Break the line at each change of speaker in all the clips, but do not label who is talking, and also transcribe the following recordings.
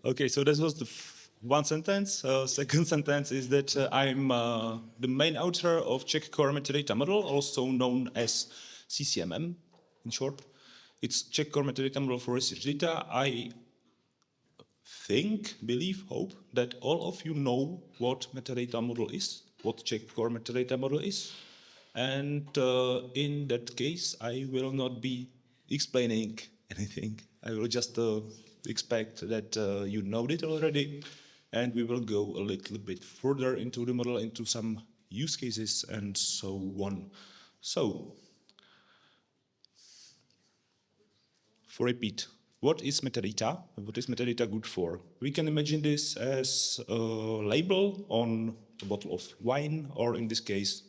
Okay, so this was the one sentence. Second sentence is that I'm the main author of Czech Core Metadata Model, also known as CCMM in short. It's Czech Core Metadata Model for research data. I think, believe, hope that all of you know what metadata model is, what Czech Core Metadata Model is. And in that case, I will not be explaining anything. I will just expect that you know it already, and we will go a little bit further into the model, into some use cases and so on. So, for repeat, what is metadata? What is metadata good for? We can imagine this as a label on a bottle of wine, or in this case,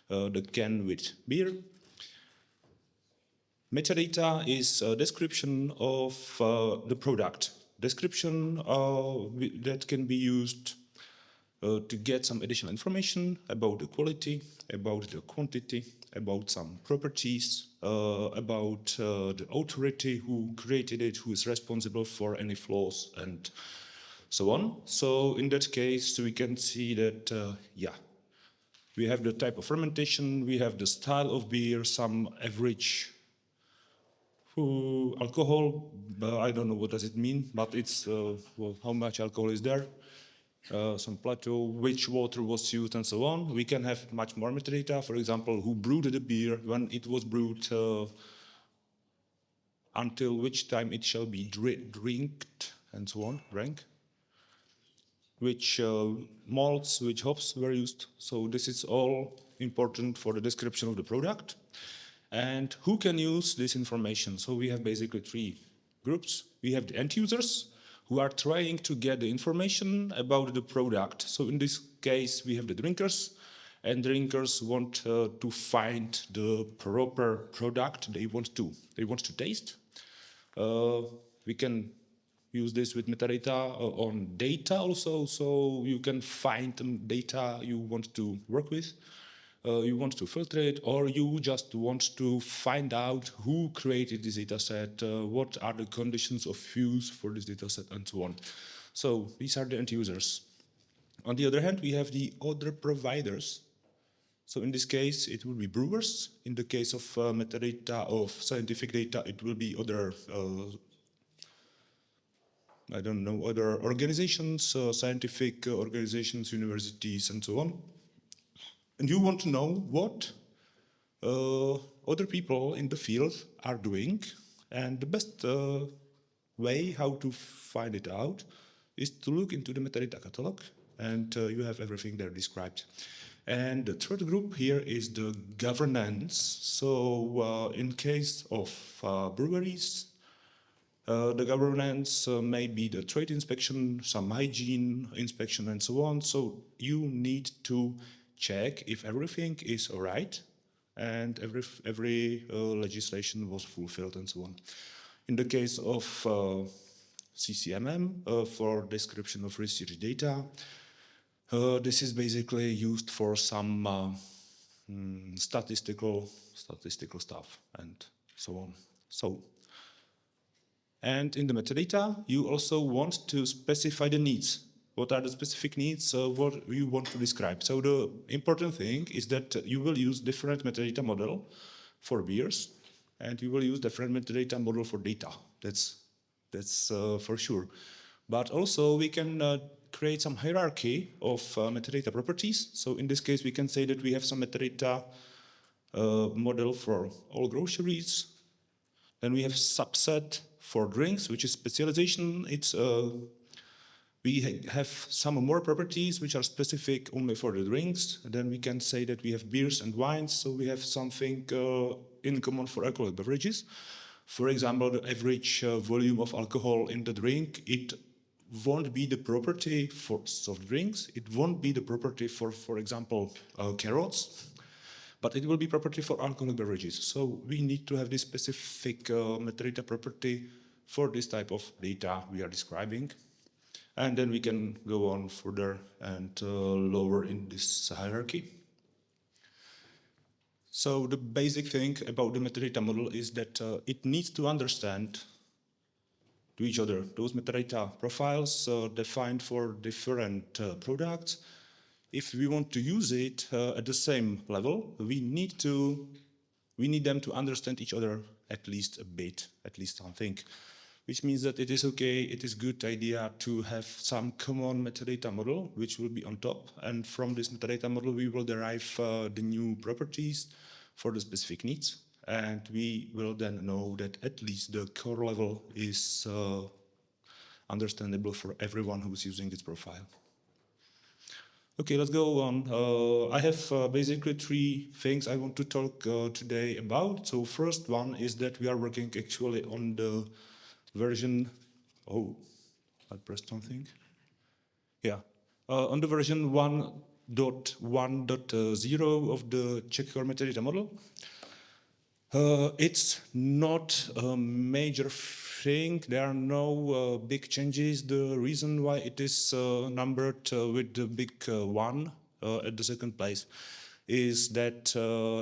the can with beer. Metadata is a description of the product. Description that can be used to get some additional information about the quality, about the quantity, about some properties, about the authority who created it, who is responsible for any flaws, and so on. So in that case, we can see that, yeah, we have the type of fermentation, we have the style of beer, some average alcohol, I don't know what does it mean, but it's well, how much alcohol is there, some plateau, which water was used, and so on. We can have much more metadata, for example, who brewed the beer, when it was brewed, until which time it shall be drinked, and so on, drank. Which malts, which hops were used. So this is all important for the description of the product. And who can use this information? So we have basically three groups. We have the end users who are trying to get the information about the product. So in this case, we have the drinkers, and drinkers want to find the proper product they want to taste. We can use this with metadata on data also, so you can find the data you want to work with. You want to filter it, or you just want to find out who created this data set, what are the conditions of use for this data set, and so on. So these are the end users. On the other hand, we have the other providers. So in this case, it will be brewers. In the case of metadata of scientific data, it will be other I don't know, other organizations, scientific organizations, universities, and so on. And you want to know what other people in the field are doing. And the best way how to find it out is to look into the metadata catalog, and you have everything there described. And the third group here is the governance. So in case of breweries, the governance may be the trade inspection, some hygiene inspection, and so on. So you need to check if everything is all right and every legislation was fulfilled and so on. In the case of CCMM, for description of research data, this is basically used for some statistical stuff and so on. And in the metadata, you also want to specify the needs. What are the specific needs, what you want to describe? So the important thing is that you will use different metadata model for beers, and you will use different metadata model for data. That's for sure. But also we can create some hierarchy of metadata properties. So in this case, we can say that we have some metadata model for all groceries. Then we have subset for drinks, which is specialization. It's we have some more properties which are specific only for the drinks. And then we can say that we have beers and wines, so we have something in common for alcoholic beverages. For example, the average volume of alcohol in the drink, it won't be the property for soft drinks. It won't be the property for example, carrots, but it will be property for alcoholic beverages. So we need to have this specific metadata property for this type of data we are describing. And then we can go on further and lower in this hierarchy. So the basic thing about the metadata model is that it needs to understand to each other. Those metadata profiles defined for different products. If we want to use it at the same level, we need them to understand each other at least a bit, at least something, which means that it is okay, it is a good idea to have some common metadata model, which will be on top. And from this metadata model, we will derive the new properties for the specific needs. And we will then know that at least the core level is understandable for everyone who's using this profile. Okay, let's go on. I have basically three things I want to talk today about. So first one is that we are working actually on the version, I pressed something. Yeah, on the version 1.1.0 of the Czech Core Metadata Model. It's not a major thing. There are no big changes. The reason why it is numbered with the big one at the second place is that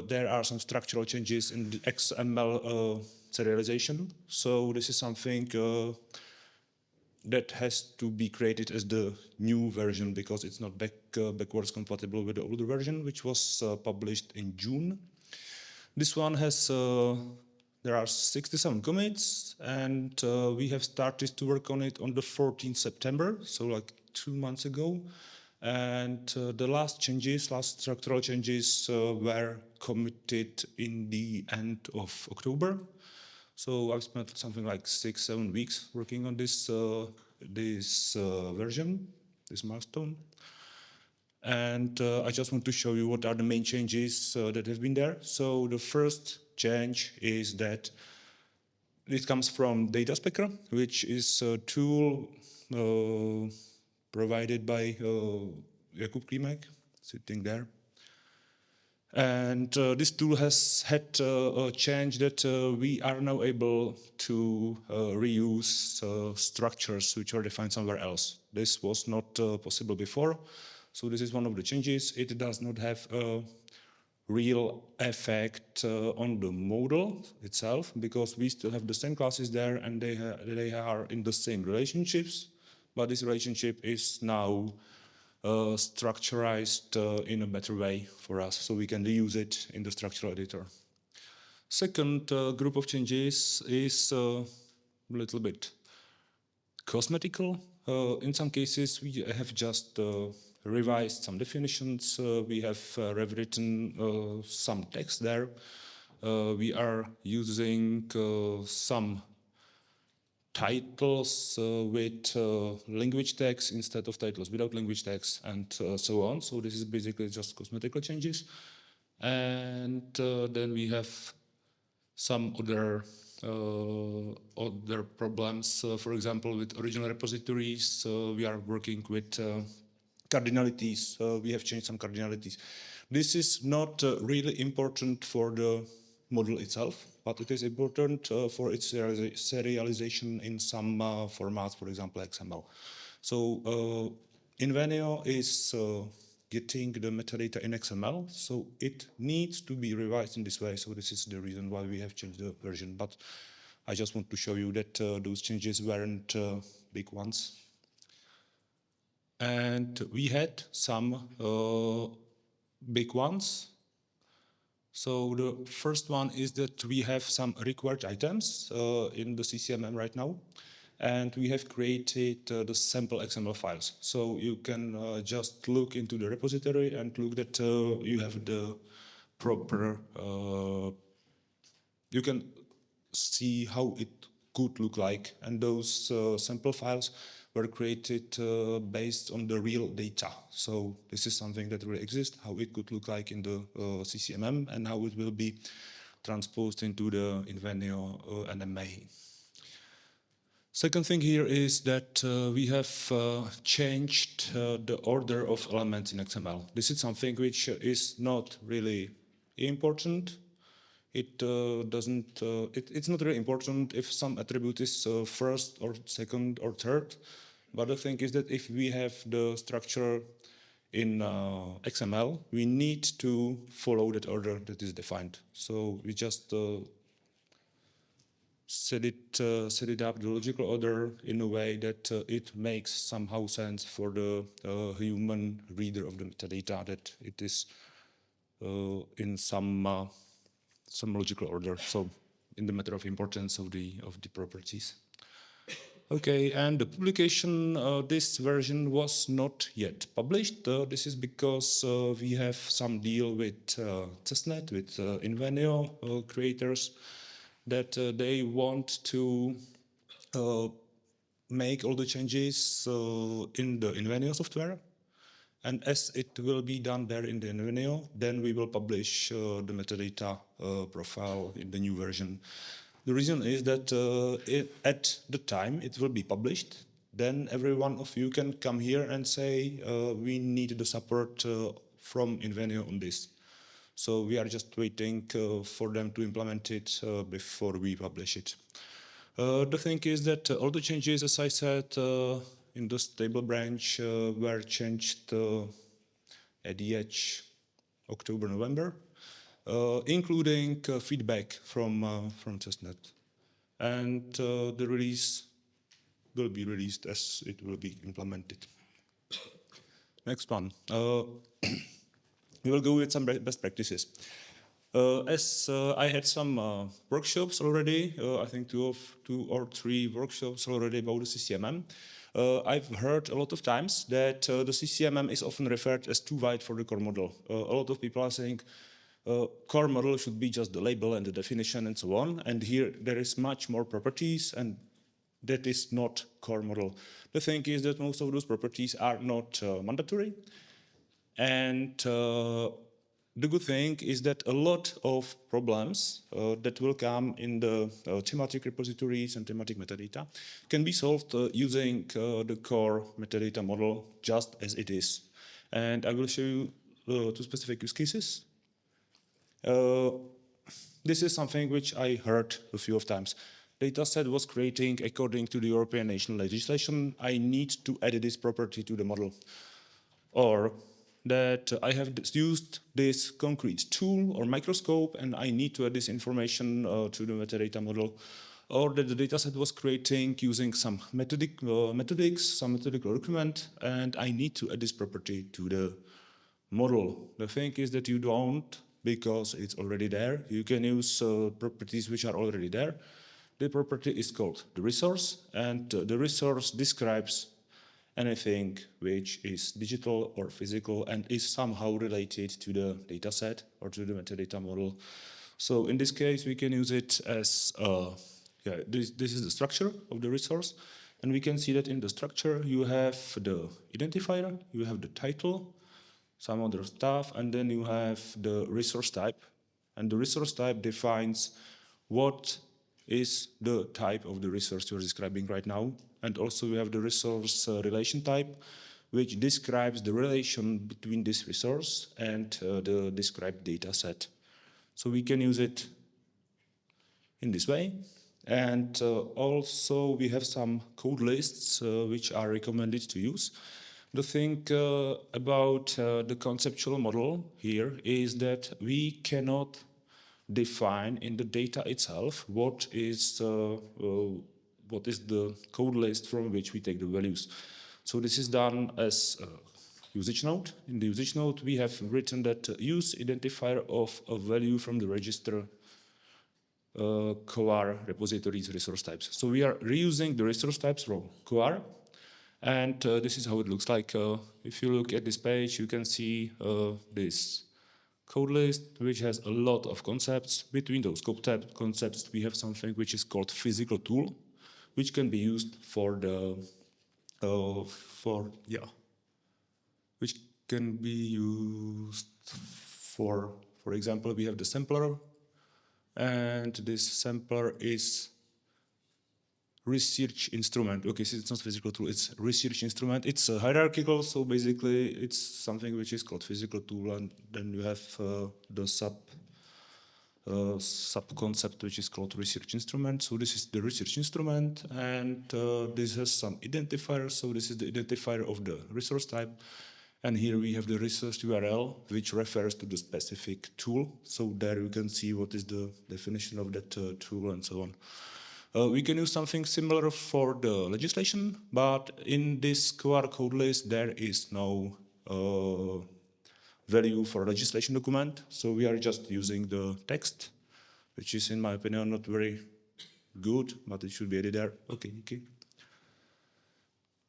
there are some structural changes in the XML serialization. So this is something that has to be created as the new version because it's not backwards compatible with the older version, which was published in June. This one has, there are 67 commits, and we have started to work on it on the 14th September, so like 2 months ago. And the last structural changes were committed in the end of October. So I've spent something like 6-7 weeks working on this version, this milestone. And I just want to show you what are the main changes that have been there. So the first change is that it comes from Data Specker, which is a tool provided by Jakub Klimek, sitting there. And this tool has had a change that we are now able to reuse structures which are defined somewhere else. This was not possible before. So this is one of the changes. It does not have a real effect on the model itself because we still have the same classes there and they are in the same relationships, but this relationship is now structurized in a better way for us, so we can reuse it in the structural editor. Second group of changes is a little bit cosmetical. In some cases, we have just revised some definitions. We have rewritten some text there. We are using some titles with language tags instead of titles without language tags, and so on. So this is basically just cosmetical changes. And then we have some other problems. For example, with original repositories, we are working with cardinalities. We have changed some cardinalities. This is not really important for the model itself, but it is important for its serialization in some formats, for example, XML. So Invenio is getting the metadata in XML, so it needs to be revised in this way. So this is the reason why we have changed the version. But I just want to show you that those changes weren't big ones. And we had some big ones. So the first one is that we have some required items in the CCMM right now, and we have created the sample XML files. So you can just look into the repository and look that you have the proper, you can see how it could look like, and those sample files were created based on the real data. So this is something that really exists, how it could look like in the CCMM and how it will be transposed into the Invenio NMA. Second thing here is that we have changed the order of elements in XML. This is something which is not really important. It doesn't. It's not really important if some attribute is first or second or third. But the thing is that if we have the structure in XML, we need to follow that order that is defined. So we just set it up the logical order in a way that it makes somehow sense for the human reader of the metadata, that it is in some logical order. So in the matter of importance of the properties. Okay, and the publication, this version was not yet published. This is because we have some deal with testnet, with Invenio creators, that they want to make all the changes in the Invenio software. And as it will be done there in the Invenio, then we will publish the metadata profile in the new version. The reason is that at the time it will be published, then every one of you can come here and say, we need the support from Invenio on this. So we are just waiting for them to implement it before we publish it. The thing is that all the changes, as I said, in the stable branch were changed at the edge October, November. Including feedback from testnet, and the release will be released as it will be implemented. Next one, we will go with some best practices. As I had some workshops already, I think two or three workshops already about the CCMM. I've heard a lot of times that the CCMM is often referred as too wide for the core model. A lot of people are saying, core model should be just the label and the definition and so on. And here there is much more properties, and that is not core model. The thing is that most of those properties are not mandatory. And the good thing is that a lot of problems that will come in the thematic repositories and thematic metadata can be solved using the core metadata model just as it is. And I will show you two specific use cases. This is something which I heard a few of times. Dataset was creating according to the European national legislation. I need to add this property to the model. Or that I have used this concrete tool or microscope and I need to add this information to the metadata model. Or that the dataset was creating using some methodics, some methodical document, and I need to add this property to the model. The thing is that you don't, because it's already there. You can use properties which are already there. The property is called the resource, and the resource describes anything which is digital or physical and is somehow related to the dataset or to the metadata model. So in this case, we can use it as, this is the structure of the resource. And we can see that in the structure, you have the identifier, you have the title, some other stuff, and then you have the resource type. And the resource type defines what is the type of the resource you're describing right now. And also we have the resource relation type, which describes the relation between this resource and the described data set. So we can use it in this way. And also we have some code lists which are recommended to use. The thing about the conceptual model here is that we cannot define in the data itself what is the code list from which we take the values. So this is done as a usage node. In the usage node, we have written that use identifier of a value from the register COAR repositories resource types. So we are reusing the resource types from COAR. And this is how it looks like. If you look at this page, you can see this code list, which has a lot of concepts. Between those concepts, we have something which is called physical tool, which can be used for the, which can be used for example, we have the sampler, and this sampler is research instrument. Okay, so it's not physical tool, it's research instrument. It's hierarchical, so basically it's something which is called physical tool, and then you have the sub-concept which is called research instrument. So this is the research instrument, and this has some identifiers. So this is the identifier of the resource type. And here we have the resource URL, which refers to the specific tool. So there you can see what is the definition of that tool and so on. We can use something similar for the legislation, but in this QR code list, there is no value for legislation document. So we are just using the text, which is, in my opinion, not very good, but it should be added there. Okay.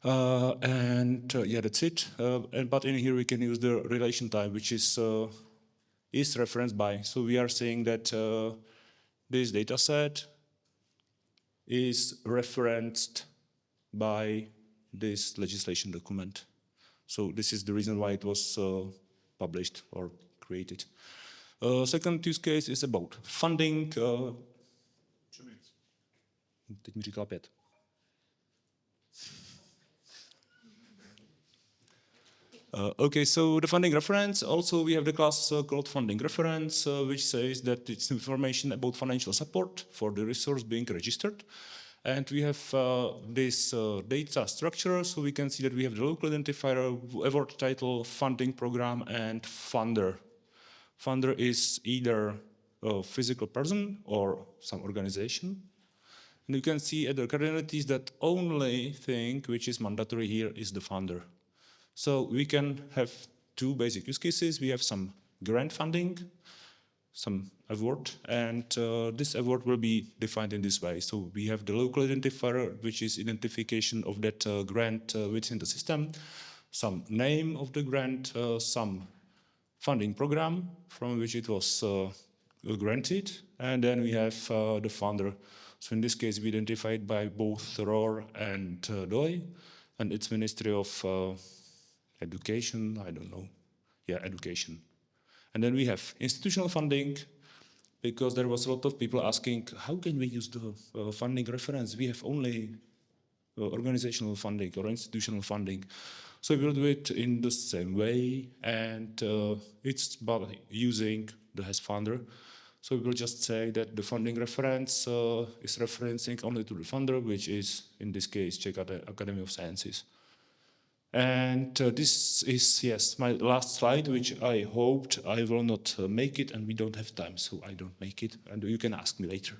Yeah, that's it. But in here we can use the relation type, which is referenced by. So we are saying that this data set is referenced by this legislation document. So this is the reason why it was published or created. Second use case is about funding. Teď mi říkala 5. Okay, so the funding reference, also we have the class called funding reference, which says that it's information about financial support for the resource being registered. And we have this data structure, so we can see that we have the local identifier, award title, funding program, and funder. Funder is either a physical person or some organization. And you can see at the cardinalities that only thing which is mandatory here is the funder. So we can have two basic use cases. We have some grant funding, some award, and this award will be defined in this way. So we have the local identifier, which is identification of that grant within the system, some name of the grant, some funding program from which it was granted, and then we have the funder. So in this case, we identify it by both ROR and DOI, and it's Ministry of Education, I don't know. Yeah, education. And then we have institutional funding, because there was a lot of people asking, how can we use the funding reference? We have only organizational funding or institutional funding. So we will do it in the same way, and it's by using the has funder. So we will just say that the funding reference is referencing only to the funder, which is, in this case, Czech Academy of Sciences. And this is, yes, my last slide, which I hoped I will not make it, and we don't have time, so I don't make it, and you can ask me later.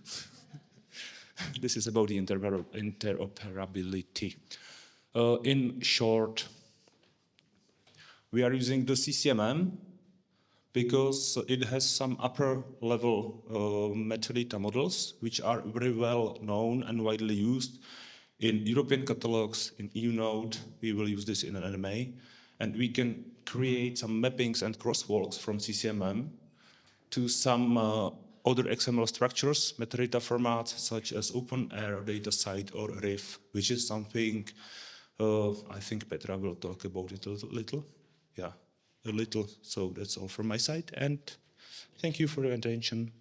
This is about the interoperability. In short, we are using the CCMM because it has some upper level metadata models, which are very well known and widely used in European catalogues, in EU Node. We will use this in an NMA, and we can create some mappings and crosswalks from CCMM to some other XML structures, metadata formats such as OpenAIRE, DataSite, or RIV, which is something I think Petra will talk about it a little. Yeah, a little. So that's all from my side, and thank you for your attention.